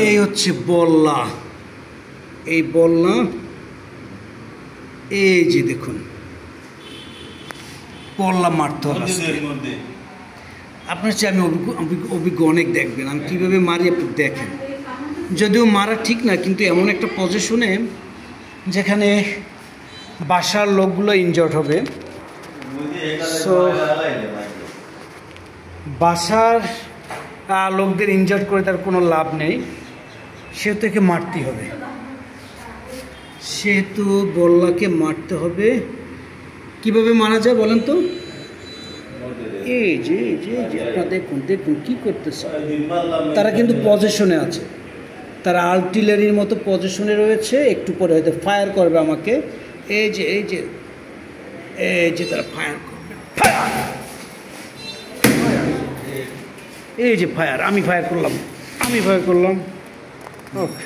এই হচ্ছে বল্লা, এই বল্লা, এই যে দেখুন বল্লা মারতে হবে। আপনার চেয়ে আমি অভিজ্ঞ অনেক দেখবেন, আমি কীভাবে মারি আপনি দেখেন। যদিও মারা ঠিক না, কিন্তু এমন একটা পজিশনে যেখানে বাসার লোকগুলো ইনজর্ড হবে। সো বাসার লোকদের ইনজর্ড করে তার কোনো লাভ নেই, সেহেতু একে মারতেই হবে। সেহেতু বল্লাকে মারতে হবে। কিভাবে মারা যায় বলেন তো? এই যে আপনারা দেখুন দেখুন কী করতেছে। তারা কিন্তু পজিশনে আছে, তারা আর্টিলারির মতো পজিশনে রয়েছে। একটু পরে হয়তো ফায়ার করবে আমাকে। এই যে এই যে এই যে তারা ফায়ার করবে, এই যে ফায়ার, আমি ফায়ার করলাম, ওকে।